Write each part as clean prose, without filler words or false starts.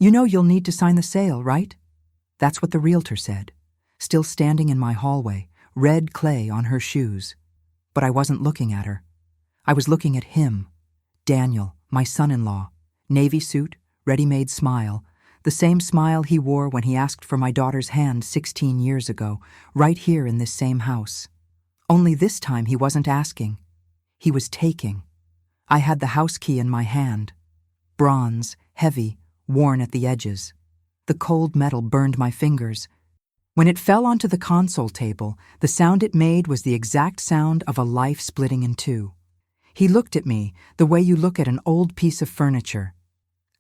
"You know you'll need to sign the sale, right?" That's what the realtor said, still standing in my hallway, red clay on her shoes. But I wasn't looking at her. I was looking at him, Daniel, my son-in-law, navy suit, ready-made smile, the same smile he wore when he asked for my daughter's hand 16 years ago, right here in this same house. Only this time he wasn't asking. He was taking. I had the house key in my hand. Bronze, heavy, worn at the edges. The cold metal burned my fingers. When it fell onto the console table, the sound it made was the exact sound of a life splitting in two. He looked at me the way you look at an old piece of furniture.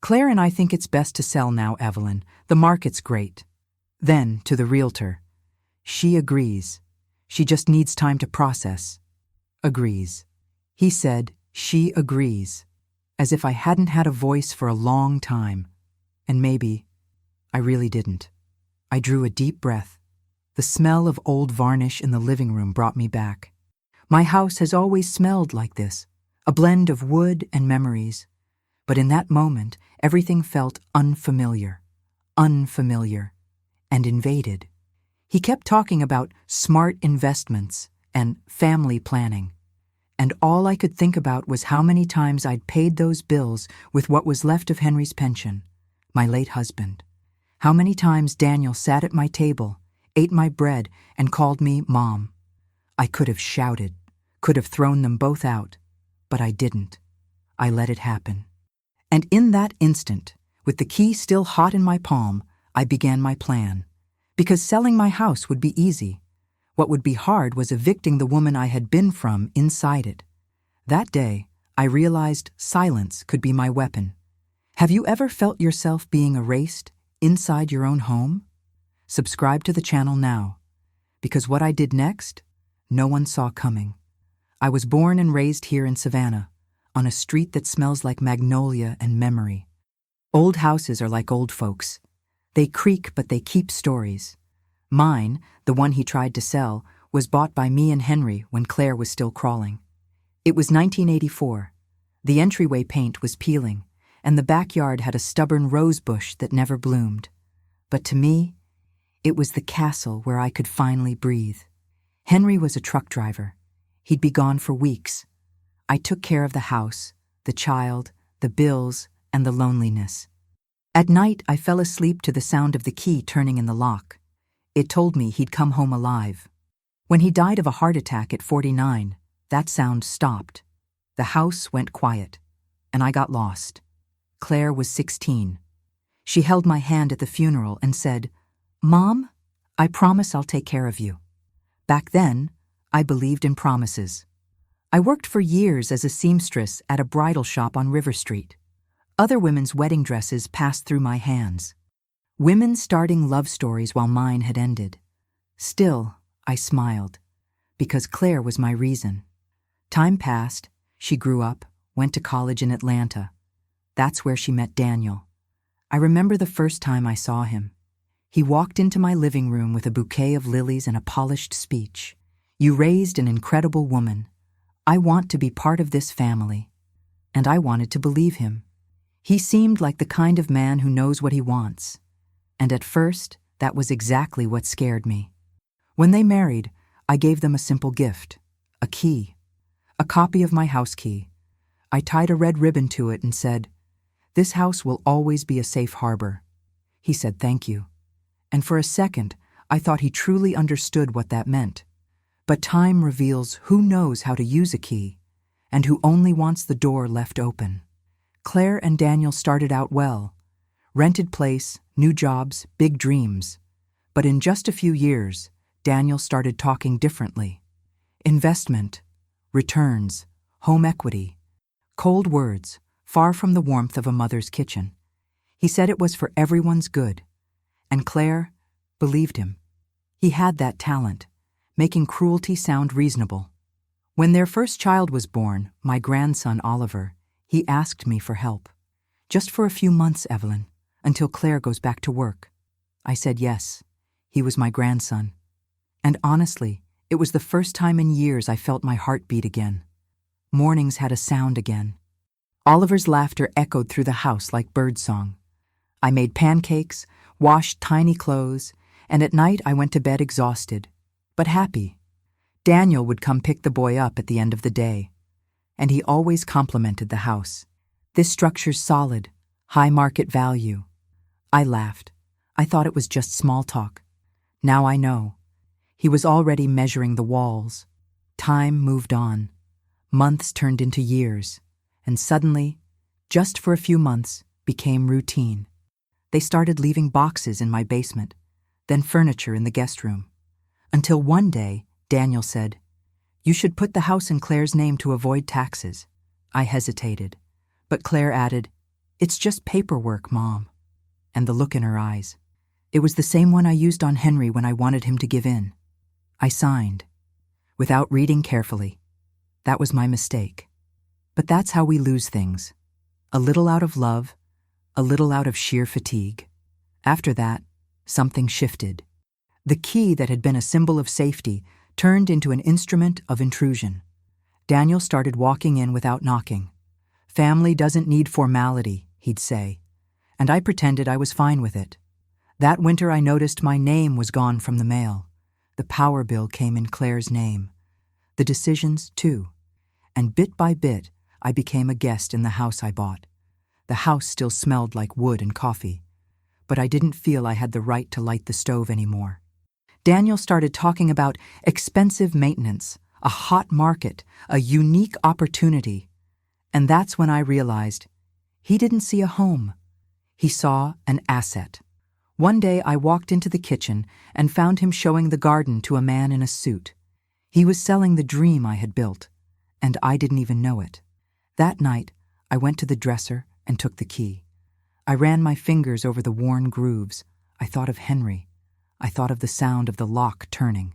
"Claire and I think it's best to sell now, Evelyn. The market's great." Then, to the realtor, "She agrees. She just needs time to process." Agrees. He said, "She agrees," as if I hadn't had a voice for a long time. And maybe I really didn't. I drew a deep breath. The smell of old varnish in the living room brought me back. My house has always smelled like this, a blend of wood and memories. But in that moment, everything felt unfamiliar, and invaded. He kept talking about smart investments and family planning. And all I could think about was how many times I'd paid those bills with what was left of Henry's pension, my late husband. How many times Daniel sat at my table, ate my bread, and called me Mom. I could have shouted, could have thrown them both out, but I didn't. I let it happen. And in that instant, with the key still hot in my palm, I began my plan. Because selling my house would be easy. What would be hard was evicting the woman I had been from inside it. That day, I realized silence could be my weapon. Have you ever felt yourself being erased inside your own home? Subscribe to the channel now. Because what I did next, no one saw coming. I was born and raised here in Savannah, on a street that smells like magnolia and memory. Old houses are like old folks. They creak, but they keep stories. Mine, the one he tried to sell, was bought by me and Henry when Claire was still crawling. It was 1984. The entryway paint was peeling, and the backyard had a stubborn rose bush that never bloomed. But to me, it was the castle where I could finally breathe. Henry was a truck driver. He'd be gone for weeks. I took care of the house, the child, the bills, and the loneliness. At night, I fell asleep to the sound of the key turning in the lock. It told me he'd come home alive. When he died of a heart attack at 49, that sound stopped. The house went quiet, and I got lost. Claire was 16. She held my hand at the funeral and said, "Mom, I promise I'll take care of you." Back then, I believed in promises. I worked for years as a seamstress at a bridal shop on River Street. Other women's wedding dresses passed through my hands. Women starting love stories while mine had ended. Still, I smiled, because Claire was my reason. Time passed, she grew up, went to college in Atlanta. That's where she met Daniel. I remember the first time I saw him. He walked into my living room with a bouquet of lilies and a polished speech. "You raised an incredible woman. I want to be part of this family." And I wanted to believe him. He seemed like the kind of man who knows what he wants. And at first, that was exactly what scared me. When they married, I gave them a simple gift, a key, a copy of my house key. I tied a red ribbon to it and said, "This house will always be a safe harbor." He said thank you. And for a second, I thought he truly understood what that meant. But time reveals who knows how to use a key, and who only wants the door left open. Claire and Daniel started out well. Rented place, new jobs, big dreams. But in just a few years, Daniel started talking differently. Investment, returns, home equity. Cold words, far from the warmth of a mother's kitchen. He said it was for everyone's good. And Claire believed him. He had that talent, making cruelty sound reasonable. When their first child was born, my grandson Oliver, he asked me for help. "Just for a few months, Evelyn, until Claire goes back to work." I said yes. He was my grandson. And honestly, it was the first time in years I felt my heart beat again. Mornings had a sound again. Oliver's laughter echoed through the house like birdsong. I made pancakes, washed tiny clothes, and at night I went to bed exhausted, but happy. Daniel would come pick the boy up at the end of the day, and he always complimented the house. "This structure's solid, high market value." I laughed. I thought it was just small talk. Now I know. He was already measuring the walls. Time moved on. Months turned into years, and suddenly, just for a few months, became routine. They started leaving boxes in my basement, then furniture in the guest room. Until one day, Daniel said, "You should put the house in Claire's name to avoid taxes." I hesitated, but Claire added, "It's just paperwork, Mom." And the look in her eyes. It was the same one I used on Henry when I wanted him to give in. I signed, without reading carefully. That was my mistake. But that's how we lose things. A little out of love, a little out of sheer fatigue. After that, something shifted. The key that had been a symbol of safety turned into an instrument of intrusion. Daniel started walking in without knocking. "Family doesn't need formality," he'd say, and I pretended I was fine with it. That winter I noticed my name was gone from the mail. The power bill came in Claire's name. The decisions, too. And bit by bit, I became a guest in the house I bought. The house still smelled like wood and coffee, but I didn't feel I had the right to light the stove anymore. Daniel started talking about expensive maintenance, a hot market, a unique opportunity. And that's when I realized he didn't see a home. He saw an asset. One day I walked into the kitchen and found him showing the garden to a man in a suit. He was selling the dream I had built, and I didn't even know it. That night, I went to the dresser and took the key. I ran my fingers over the worn grooves. I thought of Henry. I thought of the sound of the lock turning.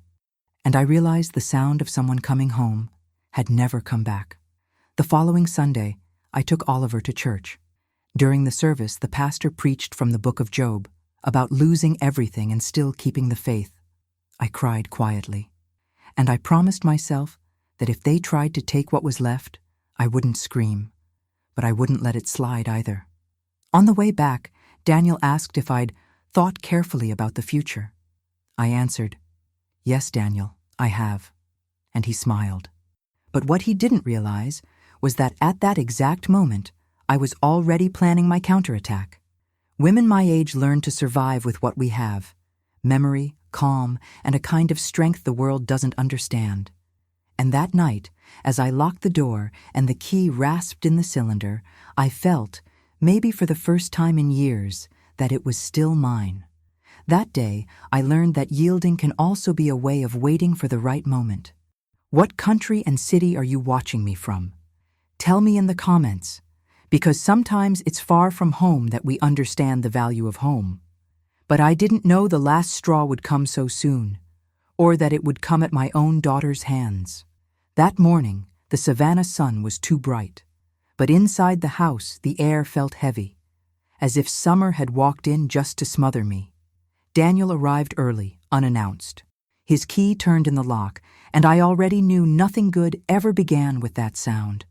And I realized the sound of someone coming home had never come back. The following Sunday, I took Oliver to church. During the service, the pastor preached from the book of Job, about losing everything and still keeping the faith. I cried quietly, and I promised myself that if they tried to take what was left, I wouldn't scream, but I wouldn't let it slide either. On the way back, Daniel asked if I'd thought carefully about the future. I answered, "Yes, Daniel, I have," and he smiled. But what he didn't realize was that at that exact moment, I was already planning my counterattack. Women my age learn to survive with what we have: memory, calm, and a kind of strength the world doesn't understand. And that night, as I locked the door and the key rasped in the cylinder, I felt, maybe for the first time in years, that it was still mine. That day, I learned that yielding can also be a way of waiting for the right moment. What country and city are you watching me from? Tell me in the comments, because sometimes it's far from home that we understand the value of home. But I didn't know the last straw would come so soon, or that it would come at my own daughter's hands. That morning, the Savannah sun was too bright, but inside the house the air felt heavy, as if summer had walked in just to smother me. Daniel arrived early, unannounced. His key turned in the lock, and I already knew nothing good ever began with that sound.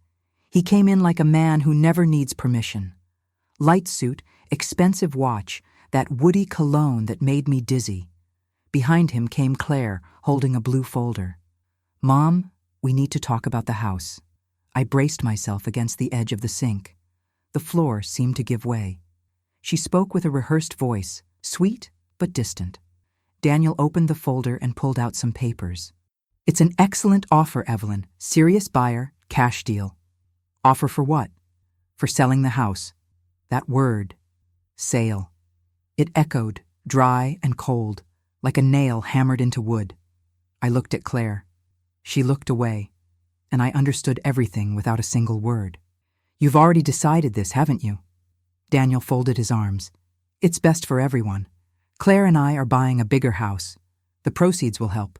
He came in like a man who never needs permission. Light suit, expensive watch, that woody cologne that made me dizzy. Behind him came Claire, holding a blue folder. "Mom, we need to talk about the house." I braced myself against the edge of the sink. The floor seemed to give way. She spoke with a rehearsed voice, sweet but distant. Daniel opened the folder and pulled out some papers. "It's an excellent offer, Evelyn. Serious buyer, cash deal." "Offer for what?" "For selling the house." That word, sale. It echoed, dry and cold, like a nail hammered into wood. I looked at Claire. She looked away, and I understood everything without a single word. "You've already decided this, haven't you?" Daniel folded his arms. "It's best for everyone. Claire and I are buying a bigger house. The proceeds will help.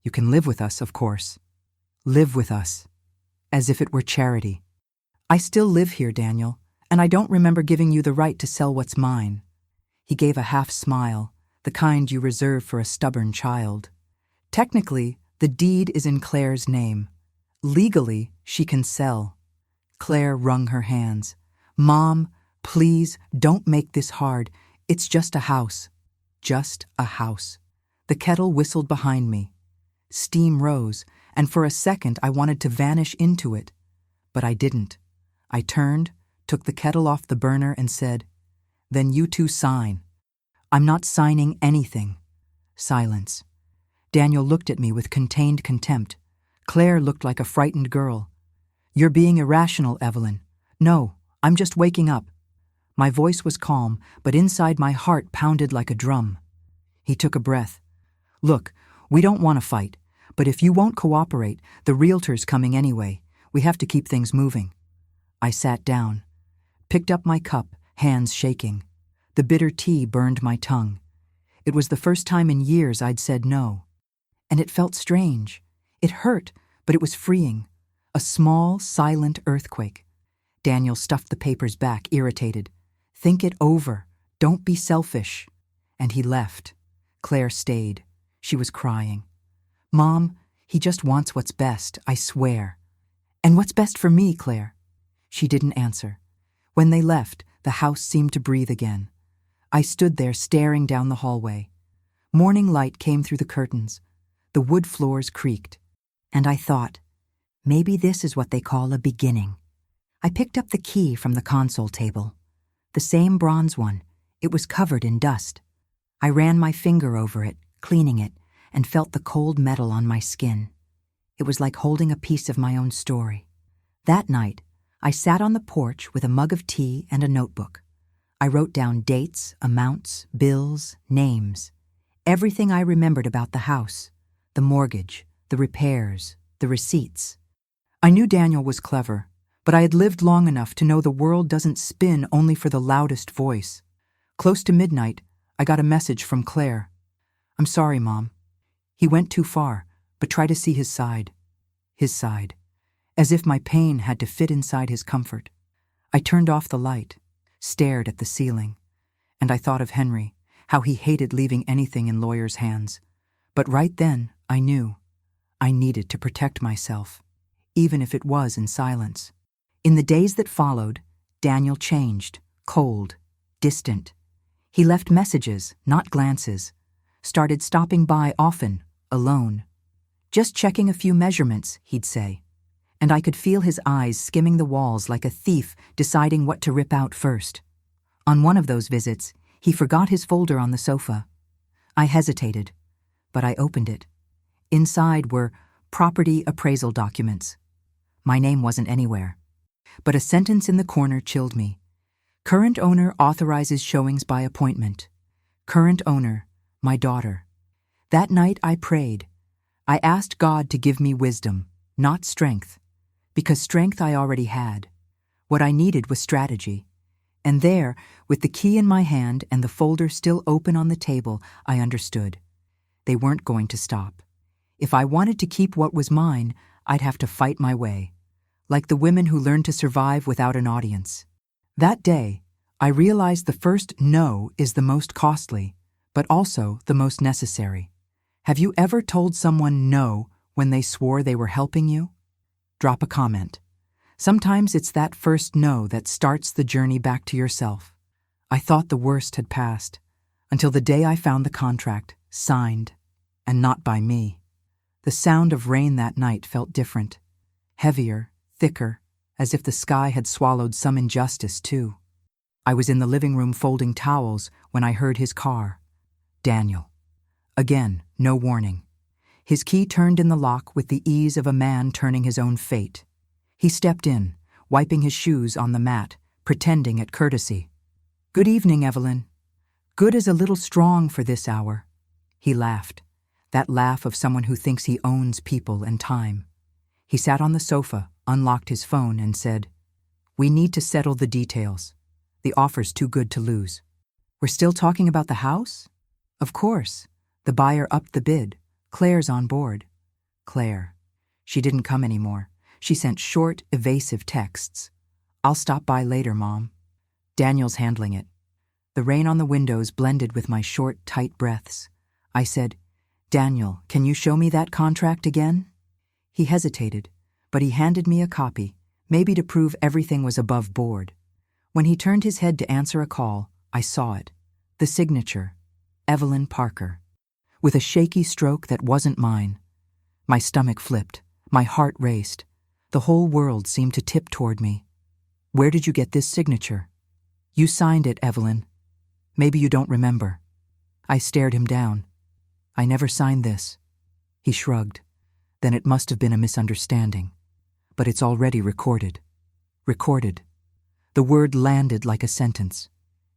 You can live with us, of course." Live with us. As if it were charity. "I still live here, Daniel, and I don't remember giving you the right to sell what's mine." He gave a half smile, the kind you reserve for a stubborn child. "Technically, the deed is in Claire's name. Legally, she can sell." Claire wrung her hands. "Mom, Please, don't make this hard. It's just a house. Just a house. The kettle whistled behind me. Steam rose, and for a second I wanted to vanish into it. But I didn't. I turned, took the kettle off the burner and said, "Then you two sign." "I'm not signing anything." Silence. Daniel looked at me with contained contempt. Claire looked like a frightened girl. "You're being irrational, Evelyn." "No, I'm just waking up." My voice was calm, but inside my heart pounded like a drum. He took a breath. "Look, we don't want to fight, but if you won't cooperate, the realtor's coming anyway. We have to keep things moving." I sat down, picked up my cup, hands shaking. The bitter tea burned my tongue. It was the first time in years I'd said no. And it felt strange. It hurt, but it was freeing. A small, silent earthquake. Daniel stuffed the papers back, irritated. "Think it over. Don't be selfish." And he left. Claire stayed. She was crying. "Mom, he just wants what's best, I swear." "And what's best for me, Claire?" She didn't answer. When they left, the house seemed to breathe again. I stood there staring down the hallway. Morning light came through the curtains. The wood floors creaked. And I thought, maybe this is what they call a beginning. I picked up the key from the console table. The same bronze one. It was covered in dust. I ran my finger over it, cleaning it, and felt the cold metal on my skin. It was like holding a piece of my own story. That night, I sat on the porch with a mug of tea and a notebook. I wrote down dates, amounts, bills, names. Everything I remembered about the house, the mortgage, the repairs, the receipts. I knew Daniel was clever, but I had lived long enough to know the world doesn't spin only for the loudest voice. Close to midnight, I got a message from Claire. "I'm sorry, Mom. He went too far, but try to see his side." His side. As if my pain had to fit inside his comfort. I turned off the light, stared at the ceiling, and I thought of Henry, how he hated leaving anything in lawyers' hands. But right then, I knew. I needed to protect myself, even if it was in silence. In the days that followed, Daniel changed, cold, distant. He left messages, not glances. Started stopping by often, alone. "Just checking a few measurements," he'd say. And I could feel his eyes skimming the walls like a thief deciding what to rip out first. On one of those visits, he forgot his folder on the sofa. I hesitated, but I opened it. Inside were property appraisal documents. My name wasn't anywhere. But a sentence in the corner chilled me. "Current owner authorizes showings by appointment. Current owner, my daughter." That night I prayed. I asked God to give me wisdom, not strength. Because strength I already had. What I needed was strategy. And there, with the key in my hand and the folder still open on the table, I understood. They weren't going to stop. If I wanted to keep what was mine, I'd have to fight my way. Like the women who learned to survive without an audience. That day, I realized the first no is the most costly, but also the most necessary. Have you ever told someone no when they swore they were helping you? Drop a comment. Sometimes it's that first no that starts the journey back to yourself. I thought the worst had passed, until the day I found the contract, signed, and not by me. The sound of rain that night felt different, heavier, thicker, as if the sky had swallowed some injustice too. I was in the living room folding towels when I heard his car. Daniel. Again, no warning. His key turned in the lock with the ease of a man turning his own fate. He stepped in, wiping his shoes on the mat, pretending at courtesy. "Good evening, Evelyn. Good is a little strong for this hour." He laughed, that laugh of someone who thinks he owns people and time. He sat on the sofa, unlocked his phone, and said, "We need to settle the details. The offer's too good to lose." "We're still talking about the house?" "Of course. The buyer upped the bid. Claire's on board." Claire. She didn't come anymore. She sent short, evasive texts. "I'll stop by later, Mom." Daniel's handling it. The rain on the windows blended with my short, tight breaths. I said, "Daniel, can you show me that contract again?" He hesitated, but he handed me a copy, maybe to prove everything was above board. When he turned his head to answer a call, I saw it. The signature, Evelyn Parker. With a shaky stroke that wasn't mine. My stomach flipped. My heart raced. The whole world seemed to tip toward me. Where did you get this signature? You signed it, Evelyn. Maybe you don't remember. I stared him down. I never signed this. He shrugged. Then it must have been a misunderstanding. But it's already recorded. Recorded. The word landed like a sentence.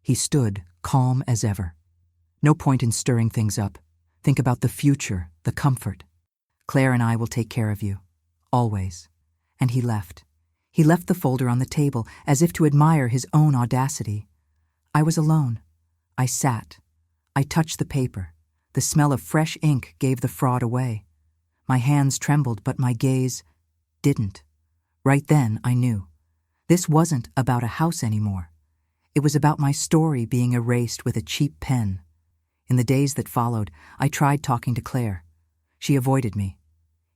He stood, calm as ever. No point in stirring things up. Think about the future, the comfort. Claire and I will take care of you. Always. And he left. He left the folder on the table as if to admire his own audacity. I was alone. I sat. I touched the paper. The smell of fresh ink gave the fraud away. My hands trembled, but my gaze didn't. Right then, I knew. This wasn't about a house anymore. It was about my story being erased with a cheap pen. In the days that followed, I tried talking to Claire. She avoided me.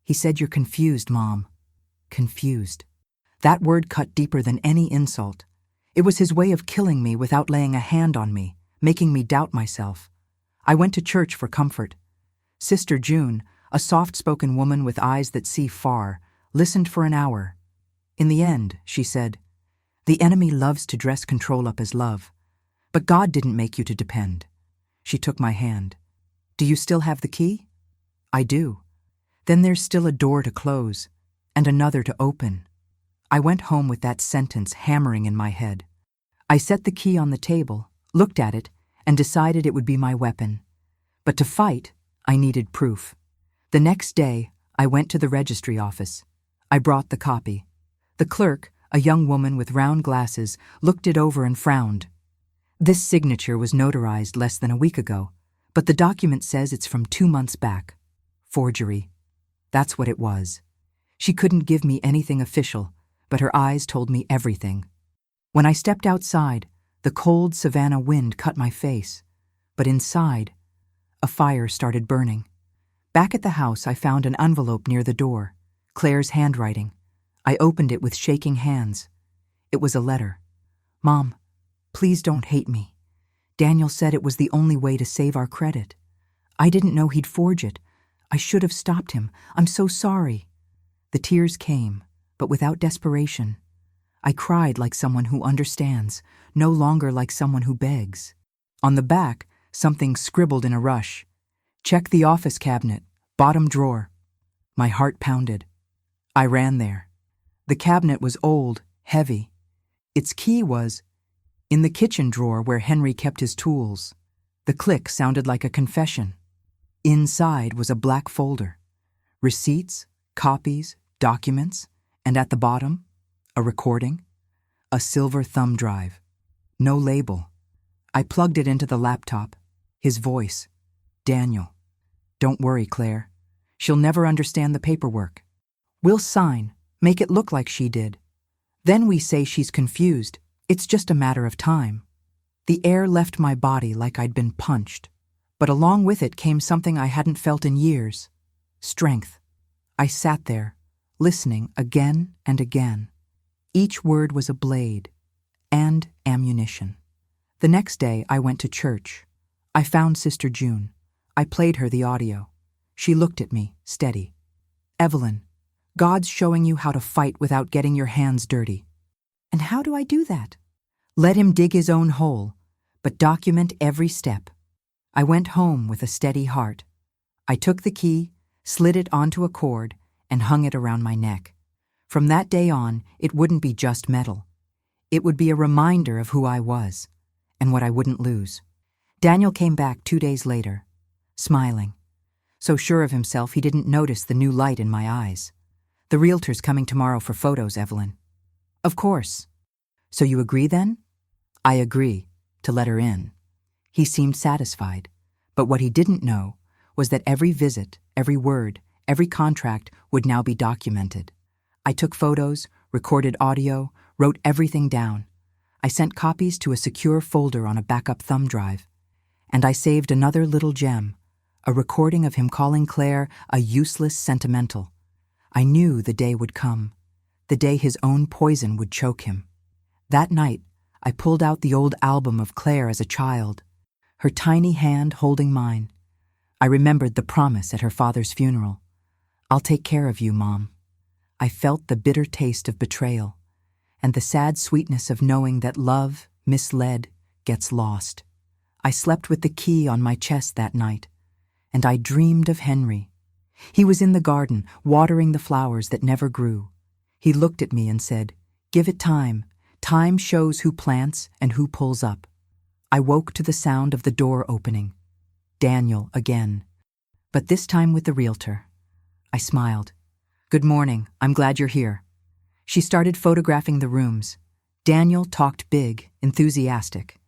He said, "You're confused, Mom." Confused. That word cut deeper than any insult. It was his way of killing me without laying a hand on me, making me doubt myself. I went to church for comfort. Sister June, a soft-spoken woman with eyes that see far, listened for an hour. In the end, she said, "The enemy loves to dress control up as love. But God didn't make you to depend." She took my hand. "Do you still have the key?" "I do." "Then there's still a door to close, and another to open." I went home with that sentence hammering in my head. I set the key on the table, looked at it, and decided it would be my weapon. But to fight, I needed proof. The next day, I went to the registry office. I brought the copy. The clerk, a young woman with round glasses, looked it over and frowned. "This signature was notarized less than a week ago, but the document says it's from 2 months back." Forgery. That's what it was. She couldn't give me anything official, but her eyes told me everything. When I stepped outside, the cold Savannah wind cut my face, but inside, a fire started burning. Back at the house, I found an envelope near the door, Claire's handwriting. I opened it with shaking hands. It was a letter. "Mom, please don't hate me. Daniel said it was the only way to save our credit. I didn't know he'd forge it. I should have stopped him. I'm so sorry." The tears came, but without desperation. I cried like someone who understands, no longer like someone who begs. On the back, something scribbled in a rush. "Check the office cabinet, bottom drawer." My heart pounded. I ran there. The cabinet was old, heavy. Its key was in the kitchen drawer where Henry kept his tools. The click sounded like a confession. Inside was a black folder. Receipts, copies, documents, and at the bottom, a recording, a silver thumb drive. No label. I plugged it into the laptop. His voice. "Daniel. Don't worry, Claire. She'll never understand the paperwork. We'll sign, make it look like she did. Then we say she's confused. It's just a matter of time." The air left my body like I'd been punched, but along with it came something I hadn't felt in years. Strength. I sat there, listening again and again. Each word was a blade and ammunition. The next day, I went to church. I found Sister June. I played her the audio. She looked at me, steady. "Evelyn, God's showing you how to fight without getting your hands dirty." "And how do I do that?" "Let him dig his own hole, but document every step." I went home with a steady heart. I took the key, slid it onto a cord, and hung it around my neck. From that day on, it wouldn't be just metal. It would be a reminder of who I was, and what I wouldn't lose. Daniel came back 2 days later, smiling. So sure of himself he didn't notice the new light in my eyes. "The realtor's coming tomorrow for photos, Evelyn." "Of course." "So you agree then?" "I agree, to let her in." He seemed satisfied, but what he didn't know was that every visit, every word, every contract would now be documented. I took photos, recorded audio, wrote everything down. I sent copies to a secure folder on a backup thumb drive. And I saved another little gem, a recording of him calling Claire a useless sentimental. I knew the day would come, the day his own poison would choke him. That night, I pulled out the old album of Claire as a child, her tiny hand holding mine. I remembered the promise at her father's funeral. "I'll take care of you, Mom." I felt the bitter taste of betrayal and the sad sweetness of knowing that love, misled, gets lost. I slept with the key on my chest that night, and I dreamed of Henry. He was in the garden, watering the flowers that never grew. He looked at me and said, "Give it time. Time shows who plants and who pulls up." I woke to the sound of the door opening. Daniel again, but this time with the realtor. I smiled. "Good morning, I'm glad you're here." She started photographing the rooms. Daniel talked big, enthusiastic.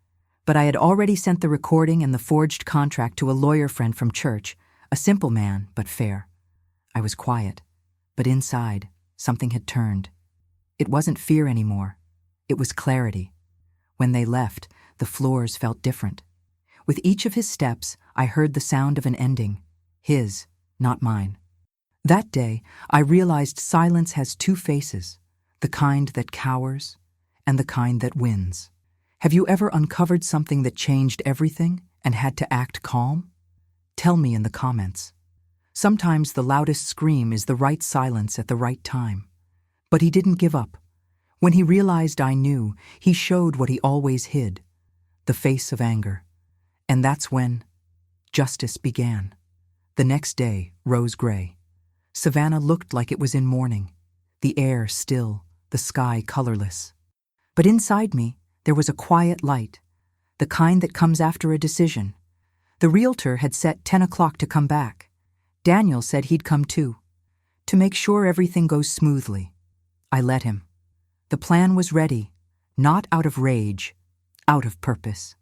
But I had already sent the recording and the forged contract to a lawyer friend from church, a simple man, but fair. I was quiet, but inside, something had turned. It wasn't fear anymore. It was clarity. When they left, the floors felt different. With each of his steps, I heard the sound of an ending. His, not mine. That day, I realized silence has two faces, the kind that cowers and the kind that wins. Have you ever uncovered something that changed everything and had to act calm? Tell me in the comments. Sometimes the loudest scream is the right silence at the right time. But he didn't give up. When he realized I knew, he showed what he always hid, the face of anger. And that's when justice began. The next day, rose gray. Savannah looked like it was in mourning, the air still, the sky colorless. But inside me, there was a quiet light, the kind that comes after a decision. The realtor had set 10 o'clock to come back. Daniel said he'd come too, to make sure everything goes smoothly. I let him. The plan was ready, not out of rage, out of purpose.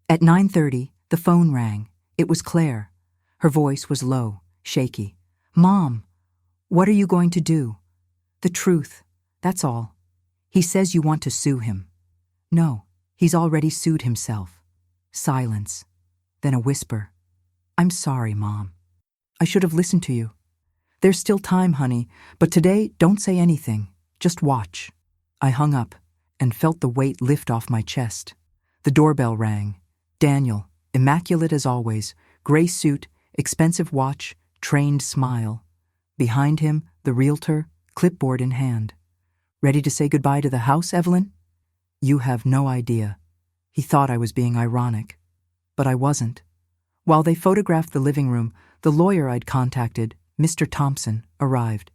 At 9:30, the phone rang. It was Claire. Her voice was low, shaky. "Mom, what are you going to do?" "The truth, that's all. He says you want to sue him." "No, he's already sued himself." Silence. Then a whisper. "I'm sorry, Mom. I should have listened to you. There's still time, honey, but today don't say anything. Just watch." I hung up and felt the weight lift off my chest. The doorbell rang. Daniel, immaculate as always, gray suit, expensive watch, trained smile. Behind him, the realtor, clipboard in hand. "Ready to say goodbye to the house, Evelyn?" You have no idea. He thought I was being ironic. But I wasn't. While they photographed the living room, the lawyer I'd contacted, Mr. Thompson, arrived.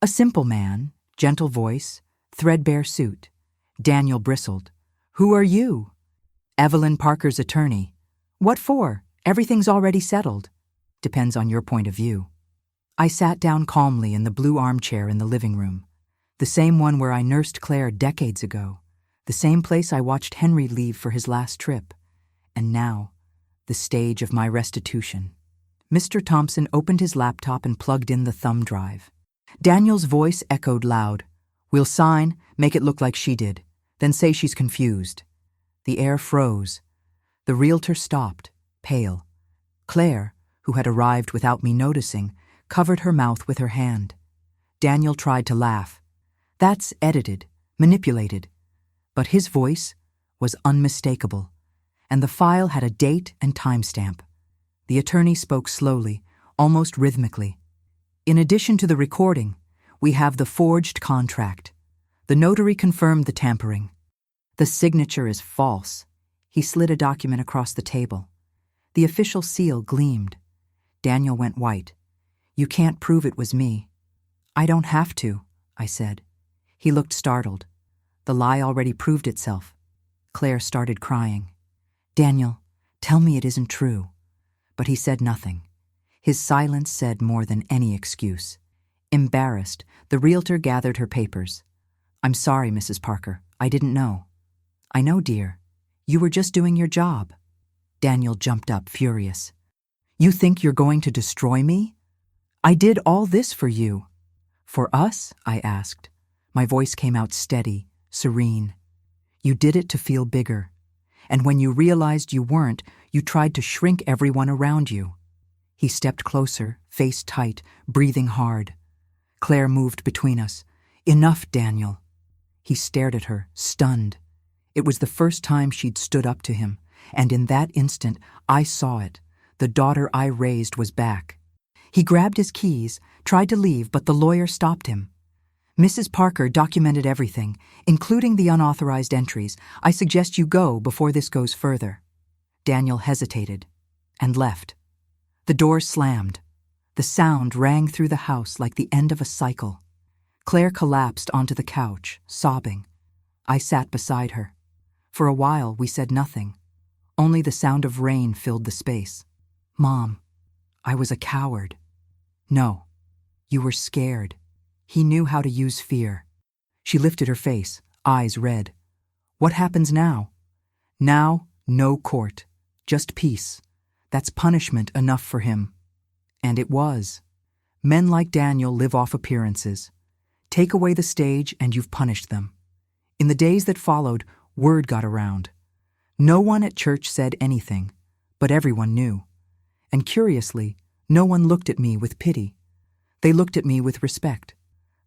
A simple man, gentle voice, threadbare suit. Daniel bristled. "Who are you?" "Evelyn Parker's attorney." "What for? Everything's already settled." "Depends on your point of view." I sat down calmly in the blue armchair in the living room, the same one where I nursed Claire decades ago, the same place I watched Henry leave for his last trip, and now, the stage of my restitution. Mr. Thompson opened his laptop and plugged in the thumb drive. Daniel's voice echoed loud. "We'll sign, make it look like she did, then say she's confused." The air froze. The realtor stopped, pale. Claire, who had arrived without me noticing, covered her mouth with her hand. Daniel tried to laugh. "That's edited, manipulated." But his voice was unmistakable, and the file had a date and timestamp. The attorney spoke slowly, almost rhythmically. "In addition to the recording, we have the forged contract. The notary confirmed the tampering. The signature is false." He slid a document across the table. The official seal gleamed. Daniel went white. "You can't prove it was me." "I don't have to," I said. He looked startled. The lie already proved itself. Claire started crying. "Daniel, tell me it isn't true." But he said nothing. His silence said more than any excuse. Embarrassed, the realtor gathered her papers. "I'm sorry, Mrs. Parker. I didn't know." "I know, dear. You were just doing your job." Daniel jumped up, furious. "You think you're going to destroy me? I did all this for you." "For us?" I asked. My voice came out steady, serene. "You did it to feel bigger. And when you realized you weren't, you tried to shrink everyone around you." He stepped closer, face tight, breathing hard. Claire moved between us. "Enough, Daniel." He stared at her, stunned. It was the first time she'd stood up to him, and in that instant, I saw it. The daughter I raised was back. He grabbed his keys, tried to leave, but the lawyer stopped him. Mrs. Parker documented everything, including the unauthorized entries. I suggest you go before this goes further. Daniel hesitated and left. The door slammed. The sound rang through the house like the end of a cycle. Claire collapsed onto the couch, sobbing. I sat beside her. For a while, we said nothing. Only the sound of rain filled the space. Mom, I was a coward. No, you were scared. He knew how to use fear. She lifted her face, eyes red. What happens now? Now, no court. Just peace. That's punishment enough for him. And it was. Men like Daniel live off appearances. Take away the stage and you've punished them. In the days that followed, word got around. No one at church said anything, but everyone knew. And curiously, no one looked at me with pity. They looked at me with respect.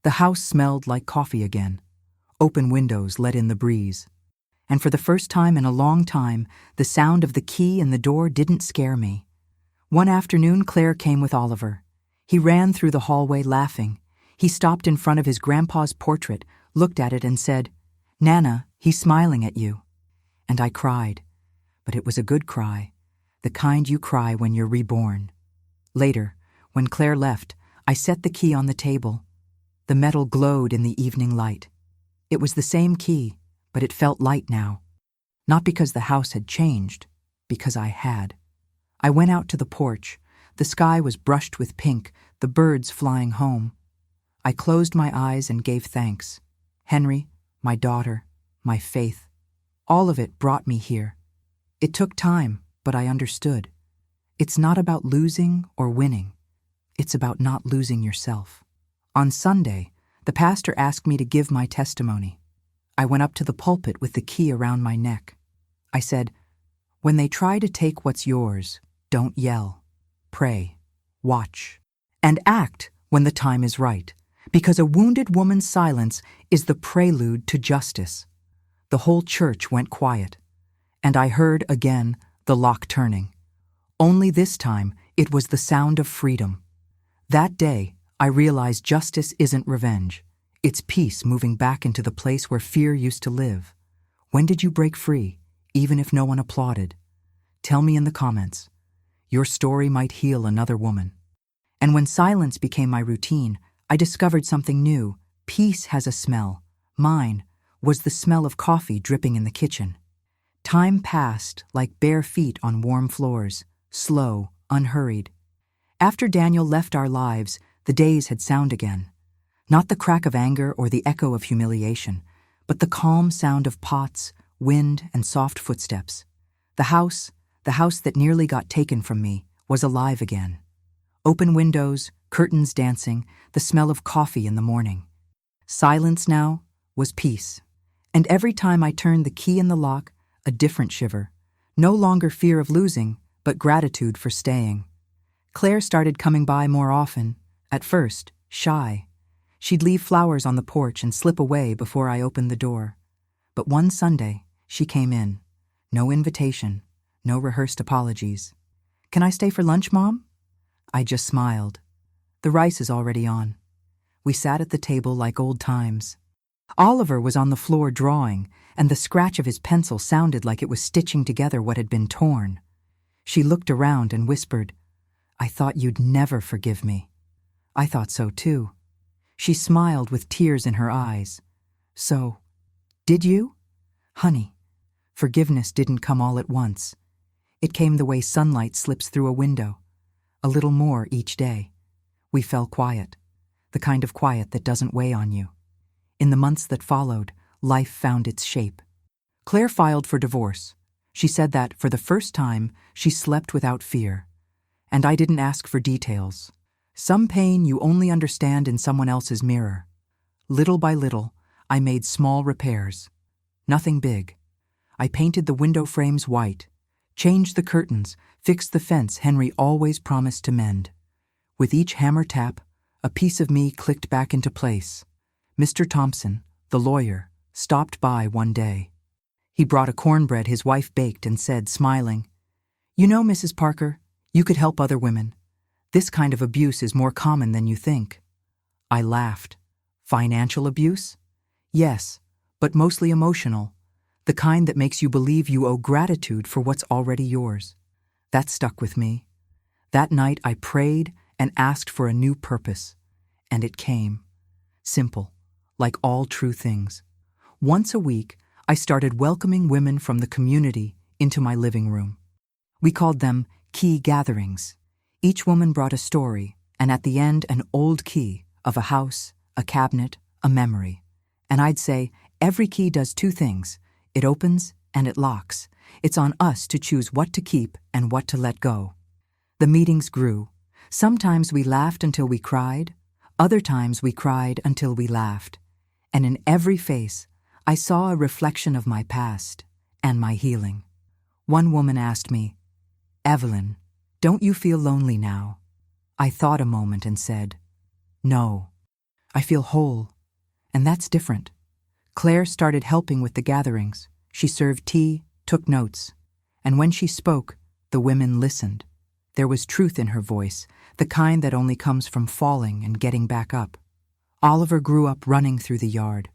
The house smelled like coffee again. Open windows let in the breeze. And for the first time in a long time, the sound of the key in the door didn't scare me. One afternoon, Claire came with Oliver. He ran through the hallway laughing. He stopped in front of his grandpa's portrait, looked at it and said, "Nana, he's smiling at you." And I cried. But it was a good cry, the kind you cry when you're reborn. Later, when Claire left, I set the key on the table. The metal glowed in the evening light. It was the same key, but it felt light now. Not because the house had changed, because I had. I went out to the porch. The sky was brushed with pink, the birds flying home. I closed my eyes and gave thanks. Henry, my daughter, my faith, all of it brought me here. It took time, but I understood. It's not about losing or winning. It's about not losing yourself. On Sunday, the pastor asked me to give my testimony. I went up to the pulpit with the key around my neck. I said, "When they try to take what's yours, don't yell. Pray, watch, and act when the time is right, because a wounded woman's silence is the prelude to justice." The whole church went quiet, and I heard again the lock turning. Only this time, it was the sound of freedom. That day, I realized justice isn't revenge. It's peace moving back into the place where fear used to live. When did you break free, even if no one applauded? Tell me in the comments. Your story might heal another woman. And when silence became my routine, I discovered something new. Peace has a smell. Mine was the smell of coffee dripping in the kitchen. Time passed like bare feet on warm floors, slow, unhurried. After Daniel left our lives, the days had sound again. Not the crack of anger or the echo of humiliation, but the calm sound of pots, wind, and soft footsteps. The house that nearly got taken from me, was alive again. Open windows, curtains dancing, the smell of coffee in the morning. Silence now was peace. And every time I turned the key in the lock, a different shiver. No longer fear of losing, but gratitude for staying. Claire started coming by more often, at first, shy. She'd leave flowers on the porch and slip away before I opened the door. But one Sunday, she came in. No invitation, no rehearsed apologies. "Can I stay for lunch, Mom?" I just smiled. The rice is already on. We sat at the table like old times. Oliver was on the floor drawing, and the scratch of his pencil sounded like it was stitching together what had been torn. She looked around and whispered, "I thought you'd never forgive me." I thought so too. She smiled with tears in her eyes. "So, did you?" "Honey, forgiveness didn't come all at once. It came the way sunlight slips through a window. A little more each day. We fell quiet, the kind of quiet that doesn't weigh on you. In the months that followed, life found its shape. Claire filed for divorce. She said that, for the first time, she slept without fear. And I didn't ask for details. Some pain you only understand in someone else's mirror. Little by little, I made small repairs. Nothing big. I painted the window frames white, changed the curtains, fixed the fence Henry always promised to mend. With each hammer tap, a piece of me clicked back into place. Mr. Thompson, the lawyer, stopped by one day. He brought a cornbread his wife baked and said, smiling, "You know, Mrs. Parker, you could help other women. This kind of abuse is more common than you think." I laughed. Financial abuse? Yes, but mostly emotional. The kind that makes you believe you owe gratitude for what's already yours. That stuck with me. That night I prayed and asked for a new purpose. And it came. Simple, like all true things. Once a week, I started welcoming women from the community into my living room. We called them key gatherings. Each woman brought a story, and at the end an old key of a house, a cabinet, a memory. And I'd say, every key does two things. It opens and it locks. It's on us to choose what to keep and what to let go. The meetings grew. Sometimes we laughed until we cried. Other times we cried until we laughed. And in every face, I saw a reflection of my past and my healing. One woman asked me, "Evelyn, don't you feel lonely now?" I thought a moment and said, "No, I feel whole, and that's different." Claire started helping with the gatherings. She served tea, took notes, and when she spoke, the women listened. There was truth in her voice, the kind that only comes from falling and getting back up. Oliver grew up running through the yard.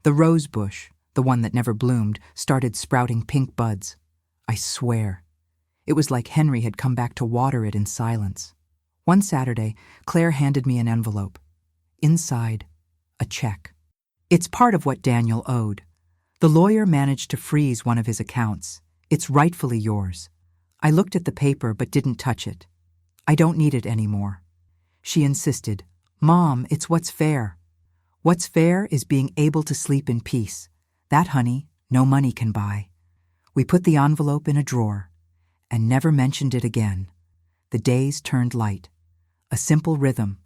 The rose bush, the one that never bloomed, started sprouting pink buds. I swear, it was like Henry had come back to water it in silence. One Saturday, Claire handed me an envelope. Inside, a check. It's part of what Daniel owed. The lawyer managed to freeze one of his accounts. It's rightfully yours. I looked at the paper but didn't touch it. I don't need it anymore. She insisted, "Mom, it's what's fair. What's fair is being able to sleep in peace. That, honey, no money can buy." We put the envelope in a drawer and never mentioned it again. The days turned light. A simple rhythm,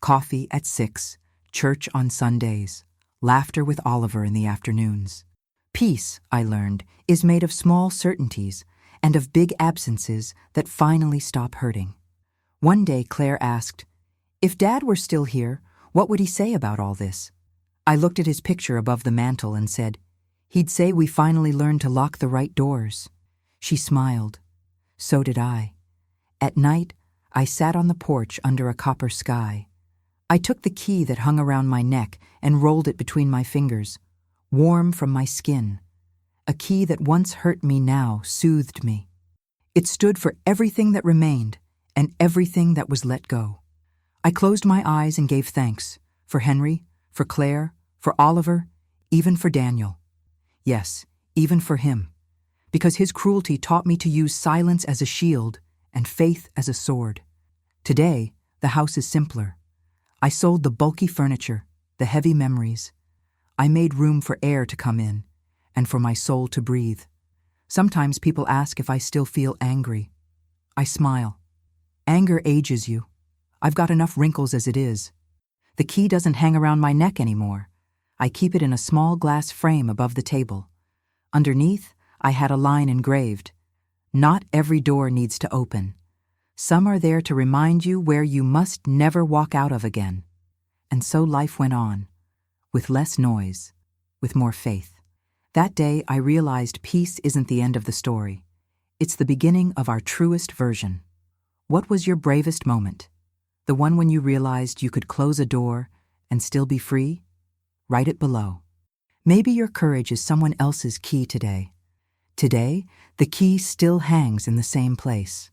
coffee at 6, church on Sundays, laughter with Oliver in the afternoons. Peace, I learned, is made of small certainties and of big absences that finally stop hurting. One day Claire asked, "If Dad were still here, what would he say about all this?" I looked at his picture above the mantel and said, "He'd say we finally learned to lock the right doors." She smiled. So did I. At night, I sat on the porch under a copper sky. I took the key that hung around my neck and rolled it between my fingers, warm from my skin. A key that once hurt me now soothed me. It stood for everything that remained and everything that was let go. I closed my eyes and gave thanks for Henry, for Claire, for Oliver, even for Daniel. Yes, even for him, because his cruelty taught me to use silence as a shield and faith as a sword. Today, the house is simpler. I sold the bulky furniture, the heavy memories. I made room for air to come in and for my soul to breathe. Sometimes people ask if I still feel angry. I smile. Anger ages you. I've got enough wrinkles as it is. The key doesn't hang around my neck anymore. I keep it in a small glass frame above the table. Underneath, I had a line engraved. Not every door needs to open. Some are there to remind you where you must never walk out of again. And so life went on, with less noise, with more faith. That day, I realized peace isn't the end of the story. It's the beginning of our truest version. What was your bravest moment? The one when you realized you could close a door and still be free? Write it below. Maybe your courage is someone else's key today. Today, the key still hangs in the same place,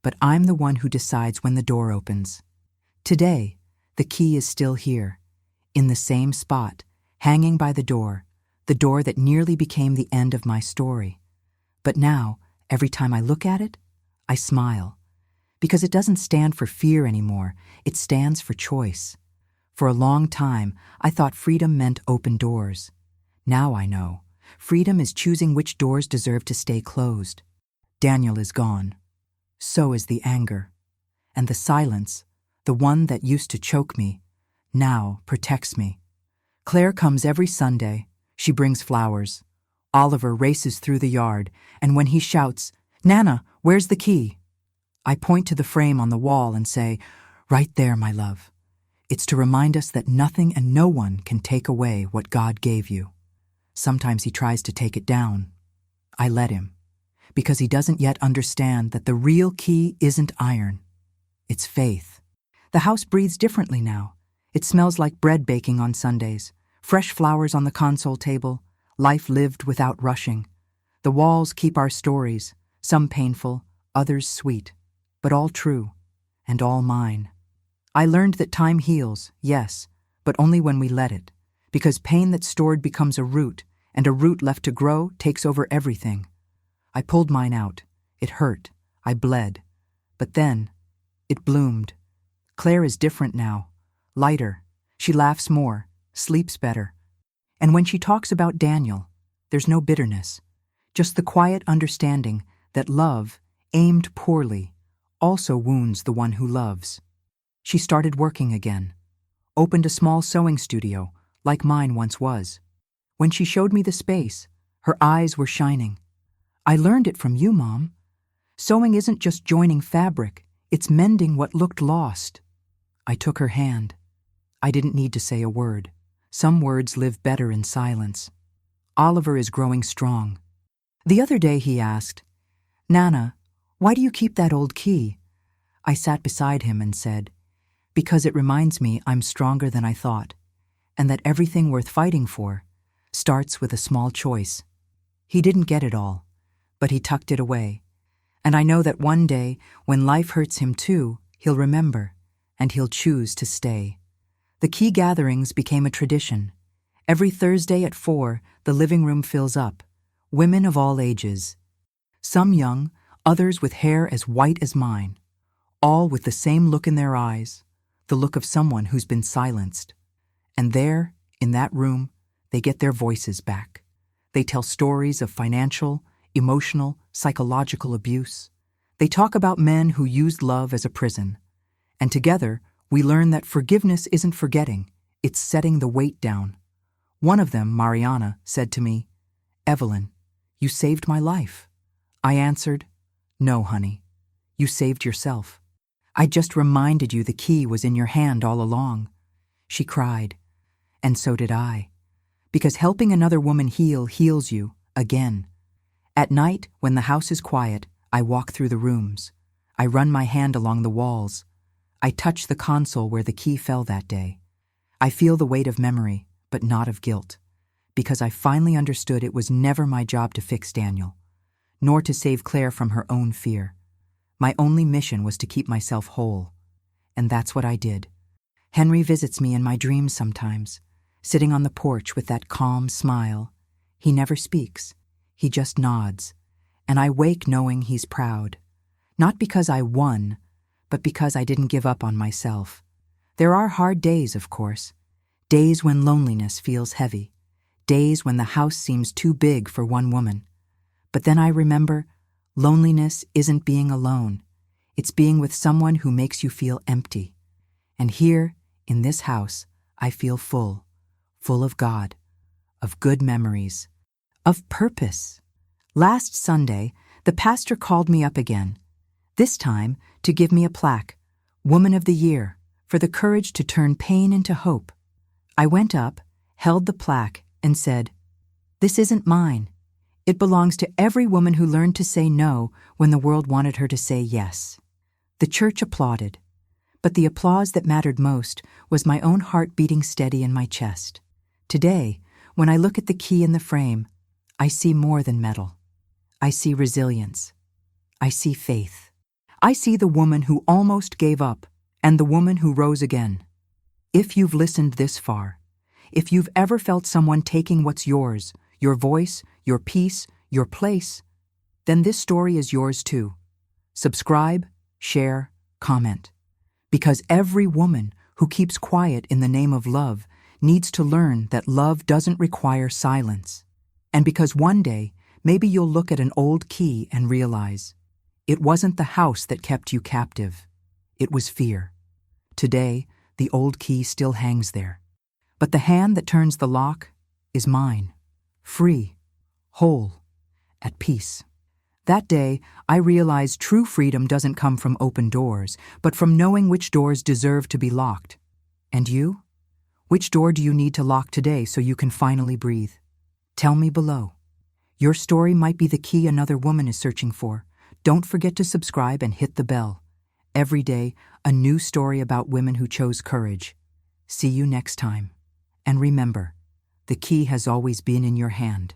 but I'm the one who decides when the door opens. Today, the key is still here, in the same spot, hanging by the door that nearly became the end of my story. But now, every time I look at it, I smile, because it doesn't stand for fear anymore, it stands for choice. For a long time, I thought freedom meant open doors. Now I know. Freedom is choosing which doors deserve to stay closed. Daniel is gone. So is the anger. And the silence, the one that used to choke me, now protects me. Claire comes every Sunday. She brings flowers. Oliver races through the yard, and when he shouts, "Nana, where's the key?" I point to the frame on the wall and say, "Right there, my love." It's to remind us that nothing and no one can take away what God gave you. Sometimes he tries to take it down, I let him, because he doesn't yet understand that the real key isn't iron. It's faith. The house breathes differently now. It smells like bread baking on Sundays, fresh flowers on the console table, life lived without rushing. The walls keep our stories, some painful, others sweet, but all true, and all mine. I learned that time heals, yes, but only when we let it, because pain that's stored becomes a root, and a root left to grow takes over everything. I pulled mine out. It hurt. I bled. But then, it bloomed. Claire is different now, lighter. She laughs more, sleeps better. And when she talks about Daniel, there's no bitterness, just the quiet understanding that love, aimed poorly, also wounds the one who loves. She started working again, opened a small sewing studio, like mine once was. When she showed me the space, her eyes were shining. I learned it from you, Mom. Sewing isn't just joining fabric, it's mending what looked lost. I took her hand. I didn't need to say a word. Some words live better in silence. Oliver is growing strong. The other day he asked, "Nana, why do you keep that old key?" I sat beside him and said, "Because it reminds me I'm stronger than I thought, and that everything worth fighting for starts with a small choice." He didn't get it all, but he tucked it away. And I know that one day, when life hurts him too, he'll remember, and he'll choose to stay. The key gatherings became a tradition. Every Thursday at 4, the living room fills up. Women of all ages. Some young, others with hair as white as mine. All with the same look in their eyes, the look of someone who's been silenced. And there, in that room, they get their voices back. They tell stories of financial, emotional, psychological abuse. They talk about men who used love as a prison. And together, we learn that forgiveness isn't forgetting, it's setting the weight down. One of them, Mariana, said to me, "Evelyn, you saved my life." I answered, "No, honey, you saved yourself. I just reminded you the key was in your hand all along." She cried, and so did I. Because helping another woman heal heals you, again. At night, when the house is quiet, I walk through the rooms. I run my hand along the walls. I touch the console where the key fell that day. I feel the weight of memory, but not of guilt, because I finally understood it was never my job to fix Daniel, nor to save Claire from her own fear. My only mission was to keep myself whole, and that's what I did. Henry visits me in my dreams sometimes, sitting on the porch with that calm smile. He never speaks, he just nods, and I wake knowing he's proud. Not because I won, but because I didn't give up on myself. There are hard days, of course. Days when loneliness feels heavy. Days when the house seems too big for one woman. But then I remember, loneliness isn't being alone. It's being with someone who makes you feel empty. And here, in this house, I feel full of God, of good memories, of purpose. Last Sunday, the pastor called me up again, this time to give me a plaque, Woman of the Year, for the courage to turn pain into hope. I went up, held the plaque, and said, "This isn't mine. It belongs to every woman who learned to say no when the world wanted her to say yes." The church applauded, but the applause that mattered most was my own heart beating steady in my chest. Today, when I look at the key in the frame, I see more than metal. I see resilience. I see faith. I see the woman who almost gave up and the woman who rose again. If you've listened this far, if you've ever felt someone taking what's yours, your voice, your peace, your place, then this story is yours too. Subscribe, share, comment. Because every woman who keeps quiet in the name of love needs to learn that love doesn't require silence. And because one day, maybe you'll look at an old key and realize, it wasn't the house that kept you captive. It was fear. Today, the old key still hangs there. But the hand that turns the lock is mine. Free, whole, at peace. That day, I realized true freedom doesn't come from open doors, but from knowing which doors deserve to be locked. And you? Which door do you need to lock today so you can finally breathe? Tell me below. Your story might be the key another woman is searching for. Don't forget to subscribe and hit the bell. Every day, a new story about women who chose courage. See you next time. And remember, the key has always been in your hand.